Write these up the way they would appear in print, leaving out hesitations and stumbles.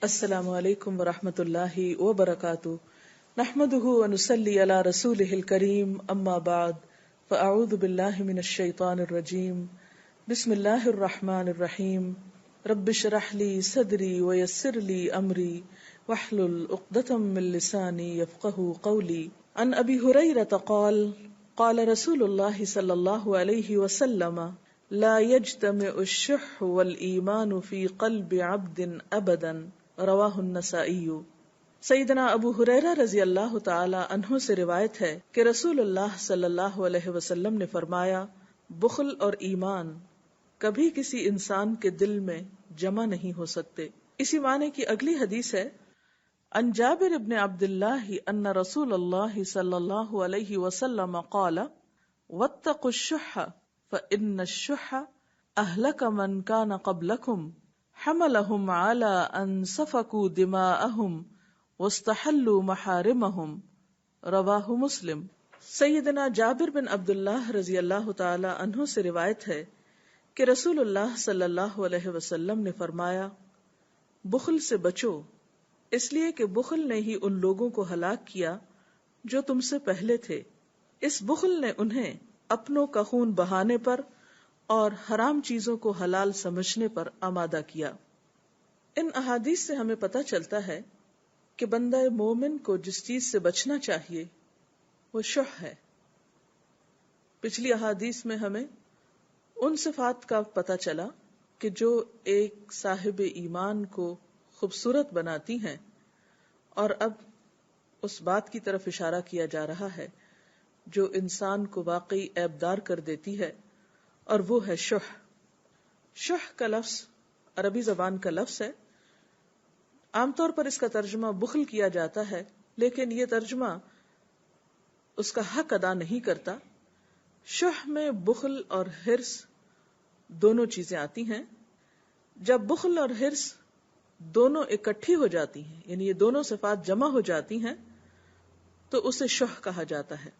السلام علیکم ورحمۃ اللہ وبرکاتہ نحمده ونصلي على رسوله الكريم اما بعد فاعوذ باللہ من الشیطان الرجیم بسم اللہ الرحمن الرحیم رب اشرح لي صدری ويسر لي امری واحلل عقدۃ من لسانی یفقهوا قولی عن ابی ہریرہ قال قال رسول اللہ صلی اللہ علیہ وسلم لا يجتمع الشح والایمان فی قلب عبد ابدا رواہ النسائی۔ سیدنا ابو ہریرہ رضی اللہ تعالی عنہ سے روایت ہے کہ رسول اللہ صلی اللہ علیہ وسلم نے فرمایا، بخل اور ایمان کبھی کسی انسان کے دل میں جمع نہیں ہو سکتے۔ اسی معنی کی اگلی حدیث ہے، عن جابر بن عبد اللہ ان رسول اللہ صلی اللہ علیہ وسلم قال واتقوا الشح فإن الشح أهلك من كان قبلكم حملهم على أن سفكوا دماءهم واستحلوا محارمهم رواہ مسلم۔ سیدنا جابر بن عبداللہ رضی اللہ تعالی عنہ سے روایت ہے کہ رسول اللہ صلی اللہ علیہ وسلم نے فرمایا، بخل سے بچو، اس لیے کہ بخل نے ہی ان لوگوں کو ہلاک کیا جو تم سے پہلے تھے۔ اس بخل نے انہیں اپنوں کا خون بہانے پر اور حرام چیزوں کو حلال سمجھنے پر آمادہ کیا۔ ان احادیث سے ہمیں پتہ چلتا ہے کہ بندہ مومن کو جس چیز سے بچنا چاہیے وہ شح ہے۔ پچھلی احادیث میں ہمیں ان صفات کا پتہ چلا کہ جو ایک صاحب ایمان کو خوبصورت بناتی ہیں، اور اب اس بات کی طرف اشارہ کیا جا رہا ہے جو انسان کو واقعی عیبدار کر دیتی ہے، اور وہ ہے شح۔ شح کا لفظ عربی زبان کا لفظ ہے، عام طور پر اس کا ترجمہ بخل کیا جاتا ہے، لیکن یہ ترجمہ اس کا حق ادا نہیں کرتا۔ شح میں بخل اور حرص دونوں چیزیں آتی ہیں۔ جب بخل اور حرص دونوں اکٹھی ہو جاتی ہیں، یعنی یہ دونوں صفات جمع ہو جاتی ہیں، تو اسے شح کہا جاتا ہے۔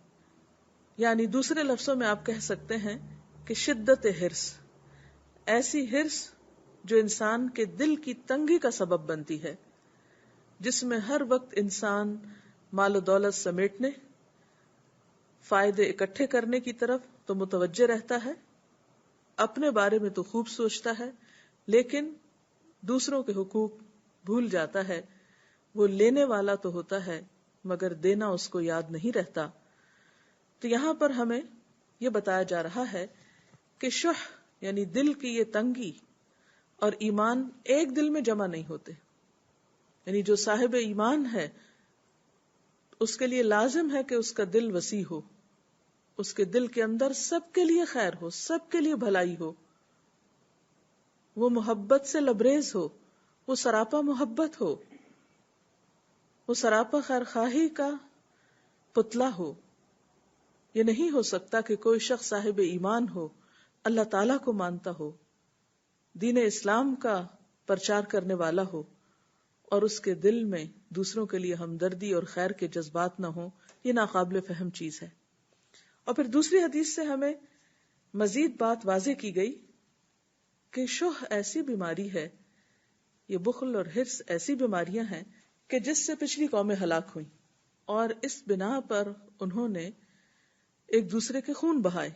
یعنی دوسرے لفظوں میں آپ کہہ سکتے ہیں کہ شدت حرص، ایسی حرص جو انسان کے دل کی تنگی کا سبب بنتی ہے، جس میں ہر وقت انسان مال و دولت سمیٹنے، فائدے اکٹھے کرنے کی طرف تو متوجہ رہتا ہے، اپنے بارے میں تو خوب سوچتا ہے، لیکن دوسروں کے حقوق بھول جاتا ہے۔ وہ لینے والا تو ہوتا ہے مگر دینا اس کو یاد نہیں رہتا۔ تو یہاں پر ہمیں یہ بتایا جا رہا ہے کہ شح یعنی دل کی یہ تنگی اور ایمان ایک دل میں جمع نہیں ہوتے۔ یعنی جو صاحب ایمان ہے اس کے لیے لازم ہے کہ اس کا دل وسیع ہو، اس کے دل کے اندر سب کے لیے خیر ہو، سب کے لیے بھلائی ہو، وہ محبت سے لبریز ہو، وہ سراپا محبت ہو، وہ سراپا خیر خواہی کا پتلا ہو۔ یہ نہیں ہو سکتا کہ کوئی شخص صاحب ایمان ہو، اللہ تعالیٰ کو مانتا ہو، دین اسلام کا پرچار کرنے والا ہو، اور اس کے دل میں دوسروں کے لیے ہمدردی اور خیر کے جذبات نہ ہوں۔ یہ ناقابل فہم چیز ہے۔ اور پھر دوسری حدیث سے ہمیں مزید بات واضح کی گئی کہ شح ایسی بیماری ہے، یہ بخل اور حرص ایسی بیماریاں ہیں کہ جس سے پچھلی قومیں ہلاک ہوئیں، اور اس بنا پر انہوں نے ایک دوسرے کے خون بہائے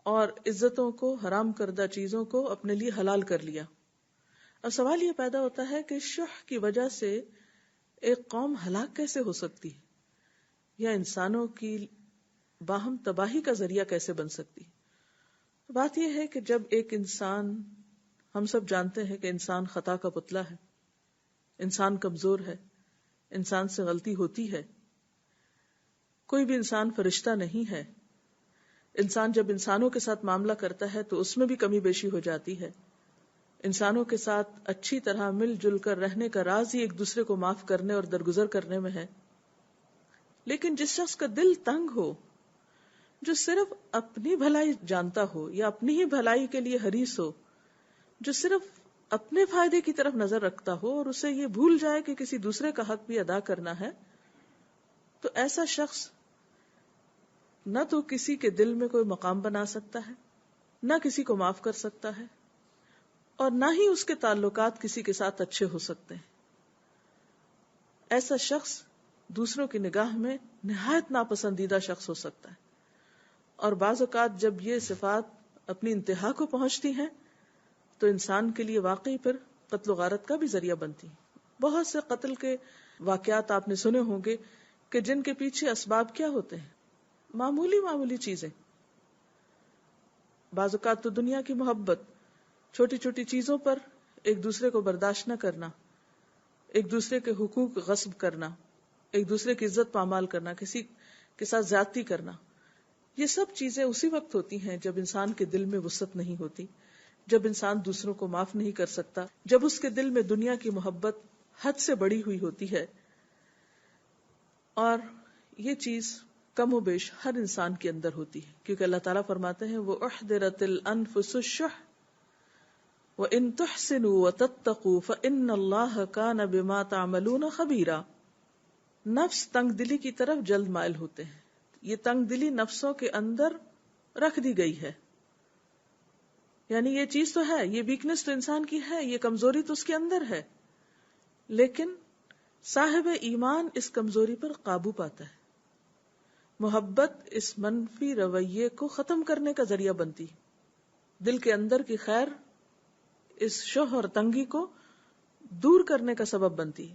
اور عزتوں کو، حرام کردہ چیزوں کو اپنے لیے حلال کر لیا۔ اور سوال یہ پیدا ہوتا ہے کہ شح کی وجہ سے ایک قوم ہلاک کیسے ہو سکتی ہے، یا انسانوں کی باہم تباہی کا ذریعہ کیسے بن سکتی ہے؟ بات یہ ہے کہ جب ایک انسان، ہم سب جانتے ہیں کہ انسان خطا کا پتلا ہے، انسان کمزور ہے، انسان سے غلطی ہوتی ہے، کوئی بھی انسان فرشتہ نہیں ہے۔ انسان جب انسانوں کے ساتھ معاملہ کرتا ہے تو اس میں بھی کمی بیشی ہو جاتی ہے۔ انسانوں کے ساتھ اچھی طرح مل جل کر رہنے کا راز ہی ایک دوسرے کو معاف کرنے اور درگزر کرنے میں ہے۔ لیکن جس شخص کا دل تنگ ہو، جو صرف اپنی بھلائی جانتا ہو یا اپنی ہی بھلائی کے لیے حریص ہو، جو صرف اپنے فائدے کی طرف نظر رکھتا ہو اور اسے یہ بھول جائے کہ کسی دوسرے کا حق بھی ادا کرنا ہے، تو ایسا شخص نہ تو کسی کے دل میں کوئی مقام بنا سکتا ہے، نہ کسی کو معاف کر سکتا ہے، اور نہ ہی اس کے تعلقات کسی کے ساتھ اچھے ہو سکتے ہیں۔ ایسا شخص دوسروں کی نگاہ میں نہایت ناپسندیدہ شخص ہو سکتا ہے. اور بعض اوقات جب یہ صفات اپنی انتہا کو پہنچتی ہیں تو انسان کے لیے واقعی پھر قتل و غارت کا بھی ذریعہ بنتی ہیں. بہت سے قتل کے واقعات آپ نے سنے ہوں گے کہ جن کے پیچھے اسباب کیا ہوتے ہیں؟ معمولی چیزیں. بعض اوقات تو دنیا کی محبت، چھوٹی چھوٹی چیزوں پر ایک دوسرے کو برداشت نہ کرنا، ایک دوسرے کے حقوق غصب کرنا، ایک دوسرے کی عزت پامال کرنا، کسی کے ساتھ زیادتی کرنا، یہ سب چیزیں اسی وقت ہوتی ہیں جب انسان کے دل میں وسعت نہیں ہوتی، جب انسان دوسروں کو معاف نہیں کر سکتا، جب اس کے دل میں دنیا کی محبت حد سے بڑی ہوئی ہوتی ہے. اور یہ چیز کم و بیش ہر انسان کے اندر ہوتی ہے، کیونکہ اللہ تعالیٰ فرماتے ہیں وہ احضرت الانفس الشح وان تحسنوا وتتقوا فان اللہ کان بما تعملون خبیرا. نفس تنگ دلی کی طرف جلد مائل ہوتے ہیں. یہ تنگ دلی نفسوں کے اندر رکھ دی گئی ہے، یعنی یہ چیز تو ہے، یہ ویکنس تو انسان کی ہے، یہ کمزوری تو اس کے اندر ہے، لیکن صاحب ایمان اس کمزوری پر قابو پاتا ہے. محبت اس منفی رویے کو ختم کرنے کا ذریعہ بنتی، دل کے اندر کی خیر اس شح اور تنگی کو دور کرنے کا سبب بنتی ہے.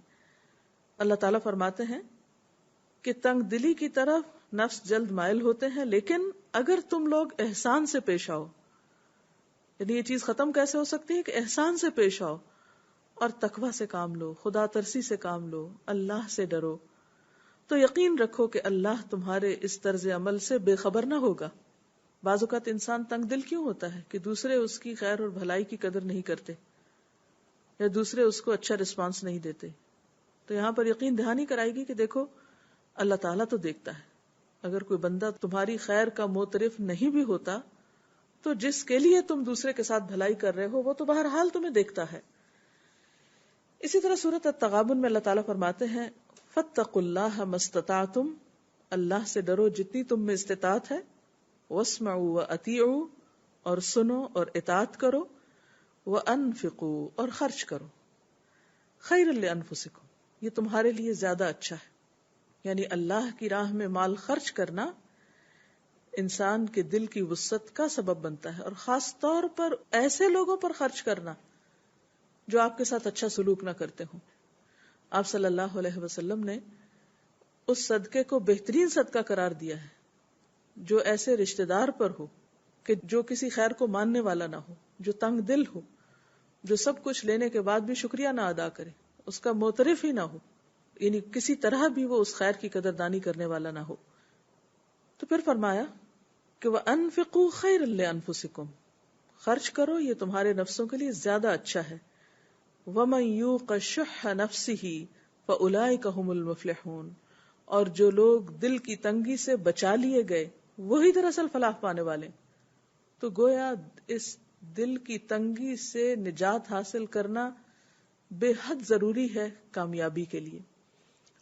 اللہ تعالیٰ فرماتے ہیں کہ تنگ دلی کی طرف نفس جلد مائل ہوتے ہیں، لیکن اگر تم لوگ احسان سے پیش آؤ، یعنی یہ چیز ختم کیسے ہو سکتی ہے کہ احسان سے پیش آؤ اور تقوی سے کام لو، خدا ترسی سے کام لو، اللہ سے ڈرو، تو یقین رکھو کہ اللہ تمہارے اس طرز عمل سے بے خبر نہ ہوگا. بعض اوقات انسان تنگ دل کیوں ہوتا ہے کہ دوسرے اس کی خیر اور بھلائی کی قدر نہیں کرتے یا دوسرے اس کو اچھا رسپانس نہیں دیتے. تو یہاں پر یقین دہانی کرائے گی کہ دیکھو اللہ تعالیٰ تو دیکھتا ہے. اگر کوئی بندہ تمہاری خیر کا معترف نہیں بھی ہوتا تو جس کے لیے تم دوسرے کے ساتھ بھلائی کر رہے ہو وہ تو بہرحال تمہیں دیکھتا ہے. اسی طرح سورۃ التغابن میں اللہ تعالیٰ فرماتے ہیں فاتقوا اللہ ما استطعتم، اللہ سے ڈرو جتنی تم میں استطاعت ہے، واسمعوا واطیعوا، اور سنو اور اطاعت کرو، وانفقوا، اور خرچ کرو، خیر لانفسکم، یہ تمہارے لیے زیادہ اچھا ہے. یعنی اللہ کی راہ میں مال خرچ کرنا انسان کے دل کی وسعت کا سبب بنتا ہے، اور خاص طور پر ایسے لوگوں پر خرچ کرنا جو آپ کے ساتھ اچھا سلوک نہ کرتے ہوں. آپ صلی اللہ علیہ وسلم نے اس صدقے کو بہترین صدقہ قرار دیا ہے جو ایسے رشتہ دار پر ہو کہ جو کسی خیر کو ماننے والا نہ ہو، جو تنگ دل ہو، جو سب کچھ لینے کے بعد بھی شکریہ نہ ادا کرے، اس کا معترف ہی نہ ہو، یعنی کسی طرح بھی وہ اس خیر کی قدردانی کرنے والا نہ ہو. تو پھر فرمایا کہ وَأَنفِقُوا خَيْرًا لِأَنفُسِكُمْ، خرچ کرو یہ تمہارے نفسوں کے لیے زیادہ اچھا ہے. وَمَن يُوقَ شُحَّ نَفْسِهِ فَأُولَئِكَ هُمُ الْمُفْلِحُونَ، اور جو لوگ دل کی تنگی سے بچا لیے گئے وہی دراصل فلاح پانے والے. تو گویا اس دل کی تنگی سے نجات حاصل کرنا بے حد ضروری ہے کامیابی کے لیے.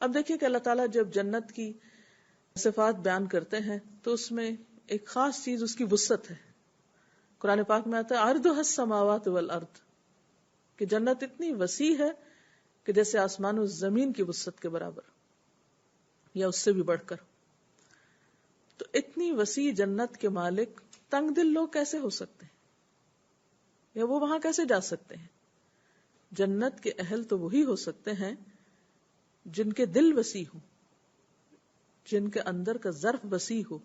اب دیکھیں کہ اللہ تعالیٰ جب جنت کی صفات بیان کرتے ہیں تو اس میں ایک خاص چیز اس کی وسعت ہے. قرآن پاک میں آتا ہے عرضها السماوات والارض، کہ جنت اتنی وسیع ہے کہ جیسے آسمان و زمین کی وسعت کے برابر یا اس سے بھی بڑھ کر. تو اتنی وسیع جنت کے مالک تنگ دل لوگ کیسے ہو سکتے ہیں، یا وہ وہاں کیسے جا سکتے ہیں؟ جنت کے اہل تو وہی ہو سکتے ہیں جن کے دل وسیع ہو، جن کے اندر کا ظرف وسیع ہو،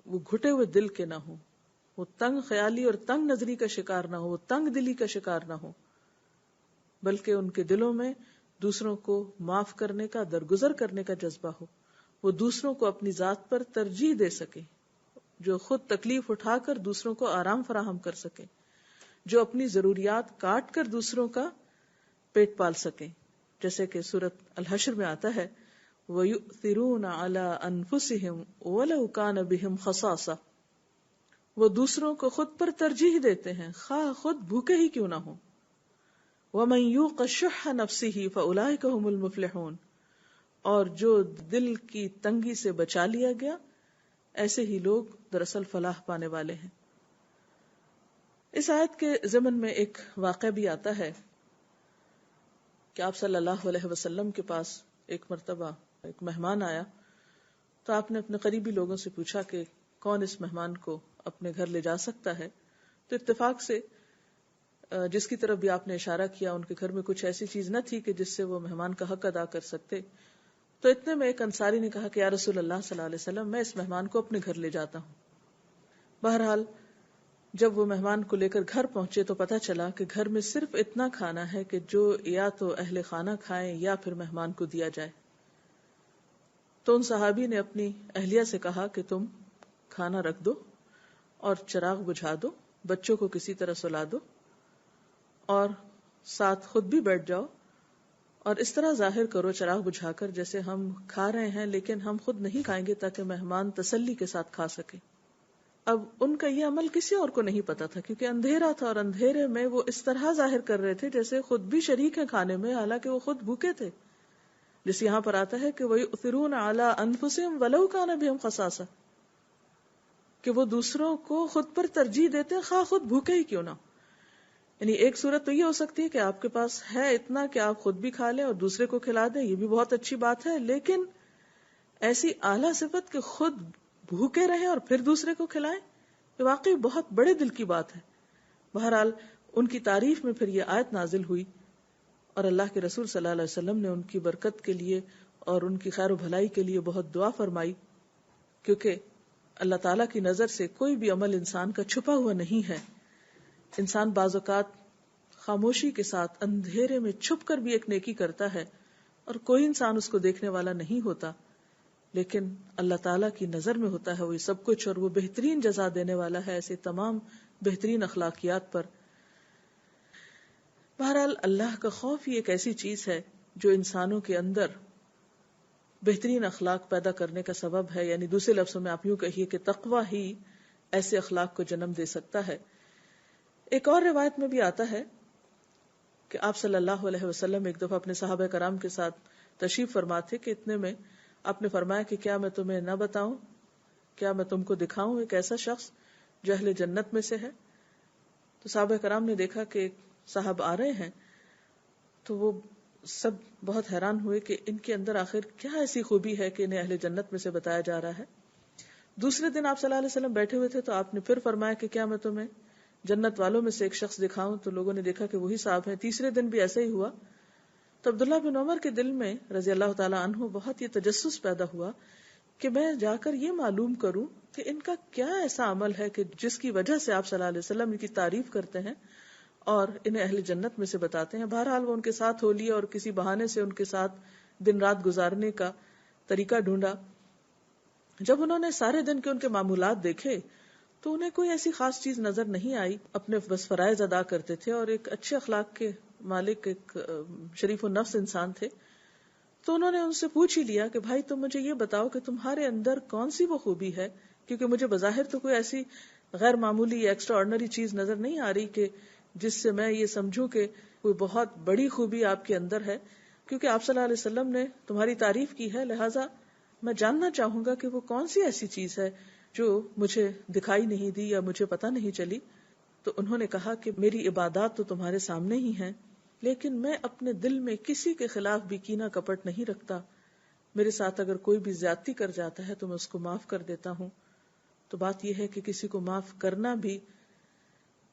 وہ گھٹے ہوئے دل کے نہ ہو، وہ تنگ خیالی اور تنگ نظری کا شکار نہ ہو، وہ تنگ دلی کا شکار نہ ہو، بلکہ ان کے دلوں میں دوسروں کو معاف کرنے کا، درگزر کرنے کا جذبہ ہو. وہ دوسروں کو اپنی ذات پر ترجیح دے سکے، جو خود تکلیف اٹھا کر دوسروں کو آرام فراہم کر سکے، جو اپنی ضروریات کاٹ کر دوسروں کا پیٹ پال سکے. جیسے کہ سورۃ الحشر میں آتا ہے وَيُؤْثِرُونَ عَلَىٰ أَنفُسِهِمْ وَلَوْ كَانَ بِهِمْ خَصَاصَةٌ، وہ دوسروں کو خود پر ترجیح دیتے ہیں خواہ خود بھوکے ہی کیوں نہ ہوں. وَمَن يُوقَ شُحَّ نَفْسِهِ فَأُولَٰئِكَ هُمُ الْمُفْلِحُونَ، اور جو دل کی تنگی سے بچا لیا گیا ایسے ہی لوگ دراصل فلاح پانے والے ہیں. اس آیت کے ضمن میں ایک واقعہ بھی آتا ہے کہ آپ صلی اللہ علیہ وسلم کے پاس ایک مرتبہ ایک مہمان آیا، تو آپ نے اپنے قریبی لوگوں سے پوچھا کہ کون اس مہمان کو اپنے گھر لے جا سکتا ہے. تو اتفاق سے جس کی طرف بھی آپ نے اشارہ کیا ان کے گھر میں کچھ ایسی چیز نہ تھی کہ جس سے وہ مہمان کا حق ادا کر سکتے. تو اتنے میں ایک انصاری نے کہا کہ یا رسول اللہ صلی اللہ علیہ وسلم، میں اس مہمان کو اپنے گھر لے جاتا ہوں. بہرحال جب وہ مہمان کو لے کر گھر پہنچے تو پتہ چلا کہ گھر میں صرف اتنا کھانا ہے کہ جو یا تو اہل خانہ کھائیں یا پھر مہمان کو دیا جائے. تو ان صحابی نے اپنی اہلیہ سے کہا کہ تم کھانا رکھ دو اور چراغ بجھا دو، بچوں کو کسی طرح سلا دو اور ساتھ خود بھی بیٹھ جاؤ، اور اس طرح ظاہر کرو چراغ بجھا کر جیسے ہم کھا رہے ہیں لیکن ہم خود نہیں کھائیں گے، تاکہ مہمان تسلی کے ساتھ کھا سکے. اب ان کا یہ عمل کسی اور کو نہیں پتا تھا کیونکہ اندھیرا تھا، اور اندھیرے میں وہ اس طرح ظاہر کر رہے تھے جیسے خود بھی شریک ہیں کھانے میں، حالانکہ وہ خود بھوکے تھے. جس یہاں پر آتا ہے کہ وَيُؤْثِرُونَ عَلَىٰ أَنفُسِهِمْ وَلَوْ كَانَ بِهِمْ خَصَاصَةٌ، کہ وہ دوسروں کو خود پر ترجیح دیتے ہیں خواہ خود بھوکے ہی کیوں نہ. یعنی ایک صورت تو یہ ہو سکتی ہے کہ آپ کے پاس ہے اتنا کہ آپ خود بھی کھا لیں اور دوسرے کو کھلا دیں، یہ بھی بہت اچھی بات ہے، لیکن ایسی اعلیٰ صفت کہ خود بھوکے رہیں اور پھر دوسرے کو کھلائیں، یہ واقعی بہت بڑے دل کی بات ہے. بہرحال ان کی تعریف میں پھر یہ آیت نازل ہوئی، اور اللہ کے رسول صلی اللہ علیہ وسلم نے ان کی برکت کے لیے اور ان کی خیر و بھلائی کے لیے بہت دعا فرمائی، کیونکہ اللہ تعالیٰ کی نظر سے کوئی بھی عمل انسان کا چھپا ہوا نہیں ہے. انسان بعض اوقات خاموشی کے ساتھ اندھیرے میں چھپ کر بھی ایک نیکی کرتا ہے اور کوئی انسان اس کو دیکھنے والا نہیں ہوتا، لیکن اللہ تعالیٰ کی نظر میں ہوتا ہے وہ سب کچھ، اور وہ بہترین جزا دینے والا ہے ایسے تمام بہترین اخلاقیات پر. بہرحال اللہ کا خوف ہی ایک ایسی چیز ہے جو انسانوں کے اندر بہترین اخلاق پیدا کرنے کا سبب ہے. یعنی دوسرے لفظوں میں آپ یوں کہیے کہ تقوی ہی ایسے اخلاق کو جنم دے سکتا ہے. ایک اور روایت میں بھی آتا ہے کہ آپ صلی اللہ علیہ وسلم ایک دفعہ اپنے صحابہ کرام کے ساتھ تشریف فرما تھے کہ اتنے میں آپ نے فرمایا کہ کیا میں تمہیں نہ بتاؤں، کیا میں تم کو دکھاؤں ایک ایسا شخص جو اہل جنت میں سے ہے. تو صحابہ کرام نے دیکھا کہ ایک صاحب آ رہے ہیں، تو وہ سب بہت حیران ہوئے کہ ان کے اندر آخر کیا ایسی خوبی ہے کہ انہیں اہل جنت میں سے بتایا جا رہا ہے. دوسرے دن آپ صلی اللہ علیہ وسلم بیٹھے ہوئے تھے تو آپ نے پھر فرمایا کہ کیا میں تمہیں جنت والوں میں سے ایک شخص دکھاؤں، تو لوگوں نے دیکھا کہ وہی صاحب ہیں. تیسرے دن بھی ایسا ہی ہوا. تو عبداللہ بن عمر کے دل میں رضی اللہ تعالیٰ عنہ بہت یہ تجسس پیدا ہوا کہ میں جا کر یہ معلوم کروں کہ ان کا کیا ایسا عمل ہے کہ جس کی وجہ سے آپ صلی اللہ علیہ وسلم ان کی تعریف کرتے ہیں اور انہیں اہل جنت میں سے بتاتے ہیں. بہرحال وہ ان کے ساتھ ہو لیا اور کسی بہانے سے ان کے ساتھ دن رات گزارنے کا طریقہ ڈھونڈا. جب انہوں نے سارے دن کے ان کے معمولات دیکھے تو انہیں کوئی ایسی خاص چیز نظر نہیں آئی. اپنے بس فرائض ادا کرتے تھے اور ایک اچھے اخلاق کے مالک، ایک شریف النفس انسان تھے. تو انہوں نے ان سے پوچھ ہی لیا کہ بھائی تم مجھے یہ بتاؤ کہ تمہارے اندر کون سی وہ خوبی ہے، کیونکہ مجھے بظاہر تو کوئی ایسی غیر معمولی یا ایکسٹرا آرڈنری چیز نظر نہیں آ رہی کہ جس سے میں یہ سمجھوں کہ کوئی بہت بڑی خوبی آپ کے اندر ہے. کیونکہ آپ صلی اللہ علیہ وسلم نے تمہاری تعریف کی ہے، لہٰذا میں جاننا چاہوں گا کہ وہ کون سی ایسی چیز ہے جو مجھے دکھائی نہیں دی یا مجھے پتہ نہیں چلی. تو انہوں نے کہا کہ میری عبادات تو تمہارے سامنے ہی ہیں، لیکن میں اپنے دل میں کسی کے خلاف بھی کینہ کپٹ نہیں رکھتا. میرے ساتھ اگر کوئی بھی زیادتی کر جاتا ہے تو میں اس کو معاف کر دیتا ہوں. تو بات یہ ہے کہ کسی کو معاف کرنا بھی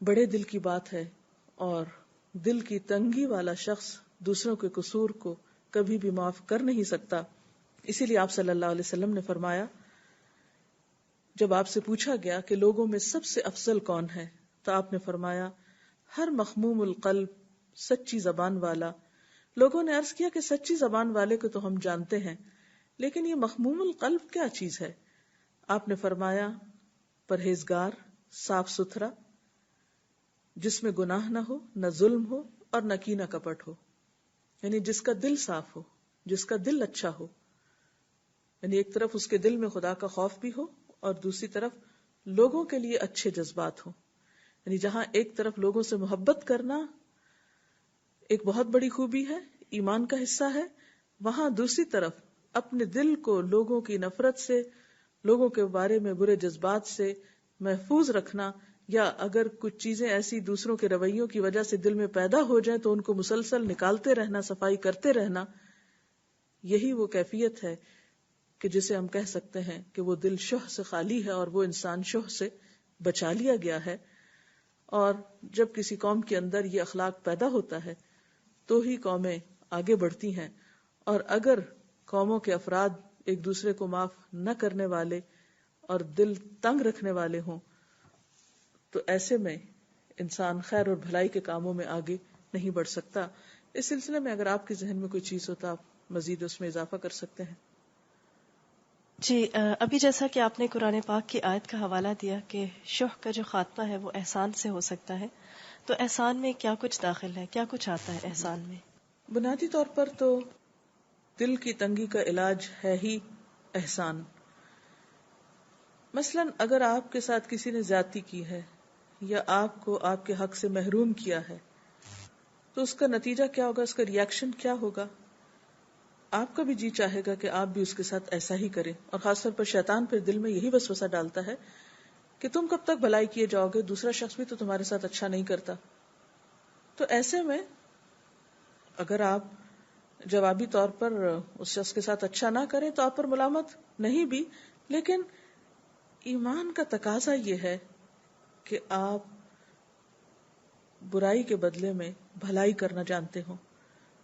بڑے دل کی بات ہے، اور دل کی تنگی والا شخص دوسروں کے قصور کو کبھی بھی معاف کر نہیں سکتا. اسی لیے آپ صلی اللہ علیہ وسلم نے فرمایا، جب آپ سے پوچھا گیا کہ لوگوں میں سب سے افضل کون ہے، تو آپ نے فرمایا ہر مخموم القلب، سچی زبان والا. لوگوں نے عرض کیا کہ سچی زبان والے کو تو ہم جانتے ہیں، لیکن یہ مخموم القلب کیا چیز ہے؟ آپ نے فرمایا پرہیزگار، صاف ستھرا، جس میں گناہ نہ ہو، نہ ظلم ہو اور نہ کینہ کپٹ ہو. یعنی جس کا دل صاف ہو، جس کا دل اچھا ہو. یعنی ایک طرف اس کے دل میں خدا کا خوف بھی ہو اور دوسری طرف لوگوں کے لیے اچھے جذبات ہوں. یعنی جہاں ایک طرف لوگوں سے محبت کرنا ایک بہت بڑی خوبی ہے، ایمان کا حصہ ہے، وہاں دوسری طرف اپنے دل کو لوگوں کی نفرت سے، لوگوں کے بارے میں برے جذبات سے محفوظ رکھنا یا اگر کچھ چیزیں ایسی دوسروں کے رویوں کی وجہ سے دل میں پیدا ہو جائیں تو ان کو مسلسل نکالتے رہنا، صفائی کرتے رہنا، یہی وہ کیفیت ہے کہ جسے ہم کہہ سکتے ہیں کہ وہ دل شح سے خالی ہے اور وہ انسان شح سے بچا لیا گیا ہے. اور جب کسی قوم کے اندر یہ اخلاق پیدا ہوتا ہے تو ہی قومیں آگے بڑھتی ہیں. اور اگر قوموں کے افراد ایک دوسرے کو معاف نہ کرنے والے اور دل تنگ رکھنے والے ہوں تو ایسے میں انسان خیر اور بھلائی کے کاموں میں آگے نہیں بڑھ سکتا. اس سلسلے میں اگر آپ کے ذہن میں کوئی چیز ہو تو آپ مزید اس میں اضافہ کر سکتے ہیں. جی، ابھی جیسا کہ آپ نے قرآن پاک کی آیت کا حوالہ دیا کہ شح کا جو خاتمہ ہے وہ احسان سے ہو سکتا ہے، تو احسان میں کیا کچھ داخل ہے، کیا کچھ آتا ہے احسان میں؟ بنیادی طور پر تو دل کی تنگی کا علاج ہے ہی احسان. مثلا اگر آپ کے ساتھ کسی نے زیادتی کی ہے یا آپ کو آپ کے حق سے محروم کیا ہے تو اس کا نتیجہ کیا ہوگا، اس کا ریاکشن کیا ہوگا؟ آپ کا بھی جی چاہے گا کہ آپ بھی اس کے ساتھ ایسا ہی کریں. اور خاص طور پر شیطان پھر دل میں یہی وسوسہ ڈالتا ہے کہ تم کب تک بھلائی کیے جاؤ گے، دوسرا شخص بھی تو تمہارے ساتھ اچھا نہیں کرتا. تو ایسے میں اگر آپ جوابی طور پر اس شخص کے ساتھ اچھا نہ کریں تو آپ پر ملامت نہیں بھی، لیکن ایمان کا تقاضا یہ ہے کہ آپ برائی کے بدلے میں بھلائی کرنا جانتے ہوں.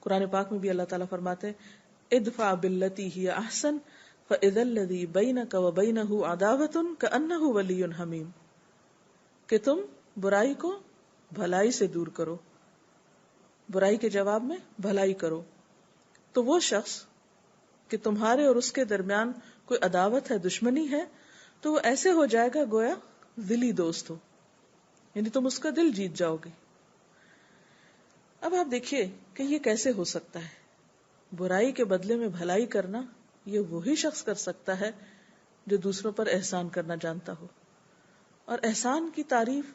قرآن پاک میں بھی اللہ تعالیٰ فرماتے ہیں ادفع باللتی ہی احسن فاذا الذی بینک وبینہ عداوۃ کأنہ ولی حمیم، کہ تم برائی کو بھلائی سے دور کرو، برائی کے جواب میں بھلائی کرو، تو وہ شخص کہ تمہارے اور اس کے درمیان کوئی عداوت ہے، دشمنی ہے، تو وہ ایسے ہو جائے گا گویا دلی دوست ہو، یعنی تم اس کا دل جیت جاؤ گے. اب آپ دیکھیے کہ یہ کیسے ہو سکتا ہے. برائی کے بدلے میں بھلائی کرنا یہ وہی شخص کر سکتا ہے جو دوسروں پر احسان کرنا جانتا ہو. اور احسان کی تعریف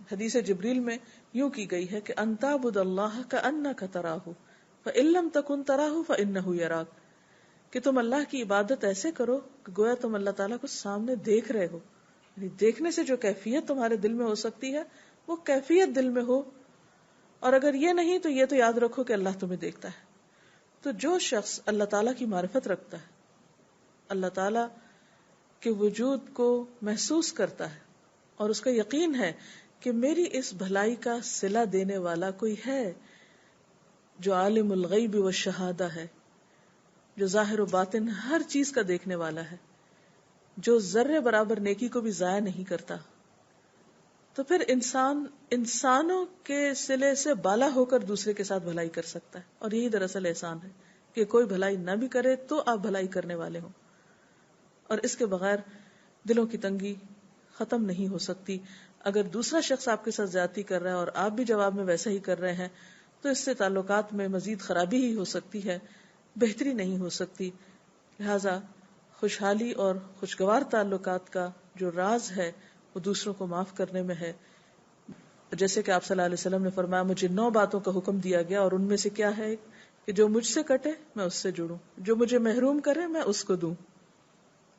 حدیث جبریل میں یوں کی گئی ہے کہ ان تعبد اللہ کأنک تراہ فإن لم تکن تراہ فإنہ یراک، کہ تم اللہ کی عبادت ایسے کرو کہ گویا تم اللہ تعالیٰ کو سامنے دیکھ رہے ہو. یعنی دیکھنے سے جو کیفیت تمہارے دل میں ہو سکتی ہے وہ کیفیت دل میں ہو، اور اگر یہ نہیں تو یہ تو یاد رکھو کہ اللہ تمہیں دیکھتا ہے. تو جو شخص اللہ تعالیٰ کی معرفت رکھتا ہے، اللہ تعالیٰ کے وجود کو محسوس کرتا ہے اور اس کا یقین ہے کہ میری اس بھلائی کا صلہ دینے والا کوئی ہے جو عالم الغیب والشہادہ ہے، جو ظاہر و باطن ہر چیز کا دیکھنے والا ہے، جو ذرے برابر نیکی کو بھی ضائع نہیں کرتا، تو پھر انسان انسانوں کے صلے سے بالا ہو کر دوسرے کے ساتھ بھلائی کر سکتا ہے. اور یہی دراصل احسان ہے کہ کوئی بھلائی نہ بھی کرے تو آپ بھلائی کرنے والے ہوں. اور اس کے بغیر دلوں کی تنگی ختم نہیں ہو سکتی. اگر دوسرا شخص آپ کے ساتھ زیادتی کر رہا ہے اور آپ بھی جواب میں ویسا ہی کر رہے ہیں تو اس سے تعلقات میں مزید خرابی ہی ہو سکتی ہے، بہتری نہیں ہو سکتی. لہذا خوشحالی اور خوشگوار تعلقات کا جو راز ہے وہ دوسروں کو معاف کرنے میں ہے. جیسے کہ آپ صلی اللہ علیہ وسلم نے فرمایا مجھے 9 باتوں کا حکم دیا گیا اور ان میں سے کیا ہے کہ جو مجھ سے کٹے میں اس سے جڑوں، جو مجھے محروم کرے میں اس کو دوں،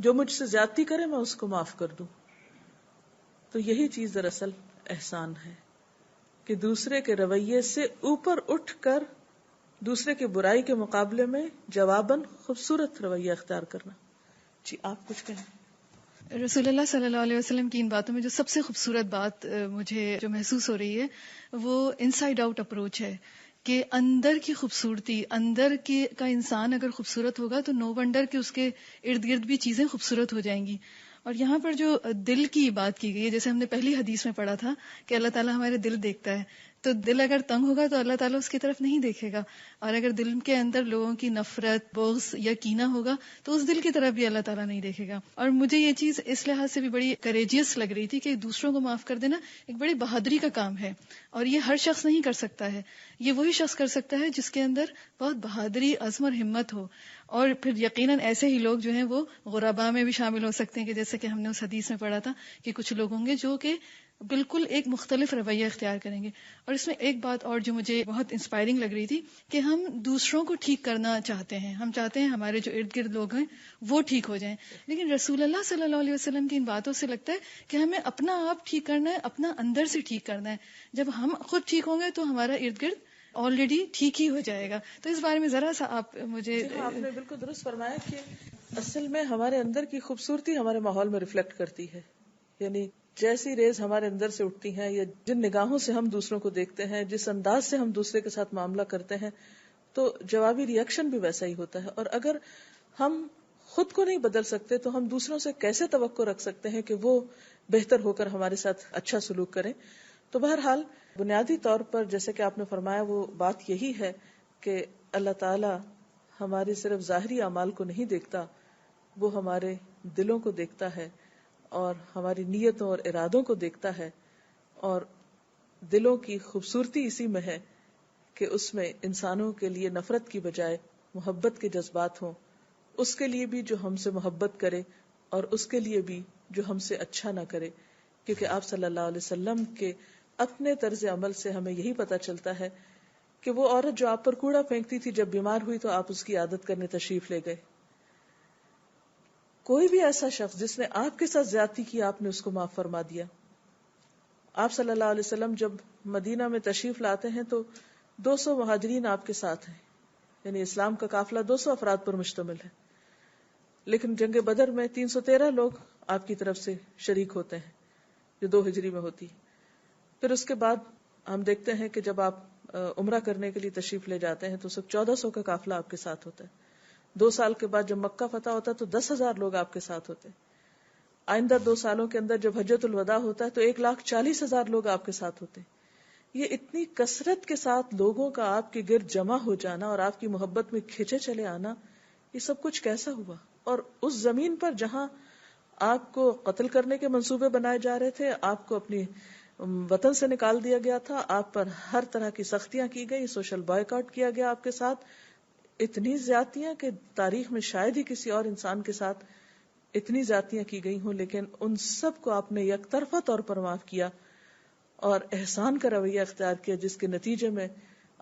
جو مجھ سے زیادتی کرے میں اس کو معاف کر دوں. تو یہی چیز دراصل احسان ہے کہ دوسرے کے رویے سے اوپر اٹھ کر دوسرے کے برائی کے مقابلے میں جواباً خوبصورت رویہ اختیار کرنا. جی آپ کچھ کہیں. رسول اللہ صلی اللہ علیہ وسلم کی ان باتوں میں جو سب سے خوبصورت بات مجھے جو محسوس ہو رہی ہے وہ انسائیڈ آؤٹ اپروچ ہے کہ اندر کی خوبصورتی، اندر کی کا انسان اگر خوبصورت ہوگا تو نو ونڈر کہ اس کے ارد گرد بھی چیزیں خوبصورت ہو جائیں گی. اور یہاں پر جو دل کی بات کی گئی ہے، جیسے ہم نے پہلی حدیث میں پڑھا تھا کہ اللہ تعالیٰ ہمارے دل دیکھتا ہے، تو دل اگر تنگ ہوگا تو اللہ تعالیٰ اس کی طرف نہیں دیکھے گا. اور اگر دل کے اندر لوگوں کی نفرت، بغض یا کینہ ہوگا تو اس دل کی طرف بھی اللہ تعالیٰ نہیں دیکھے گا. اور مجھے یہ چیز اس لحاظ سے بھی بڑی کریجیس لگ رہی تھی کہ دوسروں کو معاف کر دینا ایک بڑی بہادری کا کام ہے، اور یہ ہر شخص نہیں کر سکتا ہے. یہ وہی شخص کر سکتا ہے جس کے اندر بہت بہادری، عزم اور ہمت ہو. اور پھر یقیناً ایسے ہی لوگ جو ہیں وہ غرباء میں بھی شامل ہو سکتے ہیں، کہ جیسے کہ ہم نے اس حدیث میں پڑھا تھا کہ کچھ لوگ ہوں گے جو کہ بالکل ایک مختلف رویہ اختیار کریں گے. اور اس میں ایک بات اور جو مجھے بہت انسپائرنگ لگ رہی تھی کہ ہم دوسروں کو ٹھیک کرنا چاہتے ہیں، ہم چاہتے ہیں ہمارے جو ارد گرد لوگ ہیں وہ ٹھیک ہو جائیں، لیکن رسول اللہ صلی اللہ علیہ وسلم کی ان باتوں سے لگتا ہے کہ ہمیں اپنا آپ ٹھیک کرنا ہے، اپنا اندر سے ٹھیک کرنا ہے. جب ہم خود ٹھیک ہوں گے تو ہمارا ارد گرد آلریڈی ٹھیک ہی ہو جائے گا. تو اس بارے میں ذرا سا آپ مجھے. جی ہاں، آپ نے بالکل درست فرمایا کہ اصل میں ہمارے اندر کی خوبصورتی ہمارے ماحول میں ریفلیکٹ کرتی ہے. یعنی جیسی ریز ہمارے اندر سے اٹھتی ہیں یا جن نگاہوں سے ہم دوسروں کو دیکھتے ہیں، جس انداز سے ہم دوسرے کے ساتھ معاملہ کرتے ہیں، تو جوابی ری ایکشن بھی ویسا ہی ہوتا ہے. اور اگر ہم خود کو نہیں بدل سکتے تو ہم دوسروں سے کیسے توقع رکھ سکتے ہیں کہ وہ بہتر ہو کر ہمارے ساتھ اچھا سلوک کریں. تو بہرحال بنیادی طور پر جیسے کہ آپ نے فرمایا وہ بات یہی ہے کہ اللہ تعالی ہماری صرف ظاہری اعمال کو نہیں دیکھتا، وہ ہمارے دلوں کو دیکھتا ہے اور ہماری نیتوں اور ارادوں کو دیکھتا ہے. اور دلوں کی خوبصورتی اسی میں ہے کہ اس میں انسانوں کے لیے نفرت کی بجائے محبت کے جذبات ہوں، اس کے لیے بھی جو ہم سے محبت کرے اور اس کے لیے بھی جو ہم سے اچھا نہ کرے. کیونکہ آپ صلی اللہ علیہ وسلم کے اپنے طرز عمل سے ہمیں یہی پتہ چلتا ہے کہ وہ عورت جو آپ پر کوڑا پھینکتی تھی جب بیمار ہوئی تو آپ اس کی عادت کرنے تشریف لے گئے. کوئی بھی ایسا شخص جس نے آپ کے ساتھ زیادتی کی آپ نے اس کو معاف فرما دیا. آپ صلی اللہ علیہ وسلم جب مدینہ میں تشریف لاتے ہیں تو 200 مہاجرین آپ کے ساتھ ہیں، یعنی اسلام کا قافلہ 200 افراد پر مشتمل ہے. لیکن جنگ بدر میں 313 لوگ آپ کی طرف سے شریک ہوتے ہیں جو 2 ہجری میں ہوتی. پھر اس کے بعد ہم دیکھتے ہیں کہ جب آپ عمرہ کرنے کے لیے تشریف لے جاتے ہیں تو صرف 1400 کا قافلہ آپ کے ساتھ ہوتا ہے. 2 سال کے بعد جب مکہ فتح ہوتا ہے تو 10,000 لوگ آپ کے ساتھ ہوتے ہیں. آئندہ 2 سالوں کے اندر جب حجۃ الوداع ہوتا ہے تو 1,40,000 لوگ آپ کے ساتھ ہوتے ہیں. یہ اتنی کثرت کے ساتھ لوگوں کا آپ کے گرد جمع ہو جانا اور آپ کی محبت میں کھینچے چلے آنا، یہ سب کچھ کیسا ہوا؟ اور اس زمین پر جہاں آپ کو قتل کرنے کے منصوبے بنائے جا رہے تھے، آپ کو اپنی وطن سے نکال دیا گیا تھا، آپ پر ہر طرح کی سختیاں کی گئی، سوشل بائیکاٹ کیا گیا آپ کے ساتھ، اتنی زیادتیاں کہ تاریخ میں شاید ہی کسی اور انسان کے ساتھ اتنی زیادتیاں کی گئی ہوں، لیکن ان سب کو آپ نے یک طرفہ طور پر معاف کیا اور احسان کا رویہ اختیار کیا، جس کے نتیجے میں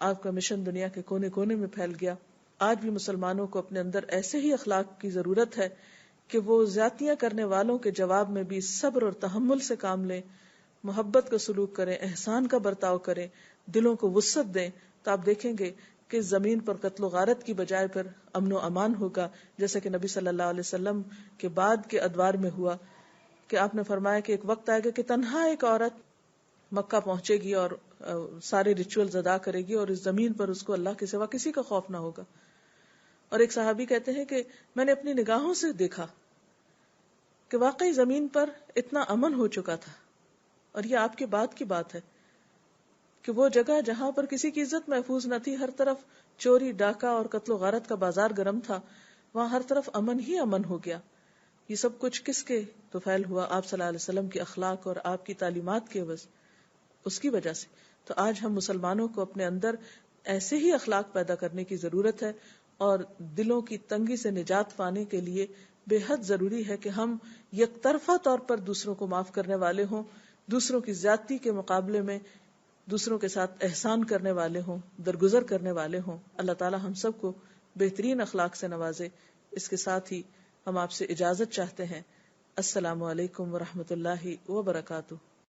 آپ کا مشن دنیا کے کونے کونے میں پھیل گیا. آج بھی مسلمانوں کو اپنے اندر ایسے ہی اخلاق کی ضرورت ہے کہ وہ زیادتیاں کرنے والوں کے جواب میں بھی صبر اور تحمل سے کام لیں، محبت کا سلوک کریں، احسان کا برتاؤ کریں، دلوں کو وسعت دیں. تو آپ دیکھیں گے کہ زمین پر قتل و غارت کی بجائے پھر امن و امان ہوگا، جیسے کہ نبی صلی اللہ علیہ وسلم کے بعد کے ادوار میں ہوا کہ آپ نے فرمایا کہ ایک وقت آئے گا کہ تنہا ایک عورت مکہ پہنچے گی اور سارے ریچولز ادا کرے گی اور اس زمین پر اس کو اللہ کے سوا کسی کا خوف نہ ہوگا. اور ایک صحابی کہتے ہیں کہ میں نے اپنی نگاہوں سے دیکھا کہ واقعی زمین پر اتنا امن ہو چکا تھا. اور یہ آپ کے بعد کی بات ہے کہ وہ جگہ جہاں پر کسی کی عزت محفوظ نہ تھی، ہر طرف چوری ڈاکہ اور قتل و غارت کا بازار گرم تھا، وہاں ہر طرف امن ہی امن ہو گیا. یہ سب کچھ کس کے طفیل ہوا؟ آپ صلی اللہ علیہ وسلم کے اخلاق اور آپ کی تعلیمات کے عوض اس کی وجہ سے. تو آج ہم مسلمانوں کو اپنے اندر ایسے ہی اخلاق پیدا کرنے کی ضرورت ہے، اور دلوں کی تنگی سے نجات پانے کے لیے بے حد ضروری ہے کہ ہم یک طرفہ طور پر دوسروں کو معاف کرنے والے ہوں، دوسروں کی زیادتی کے مقابلے میں دوسروں کے ساتھ احسان کرنے والے ہوں، درگزر کرنے والے ہوں. اللہ تعالی ہم سب کو بہترین اخلاق سے نوازے. اس کے ساتھ ہی ہم آپ سے اجازت چاہتے ہیں. السلام علیکم ورحمۃ اللہ وبرکاتہ.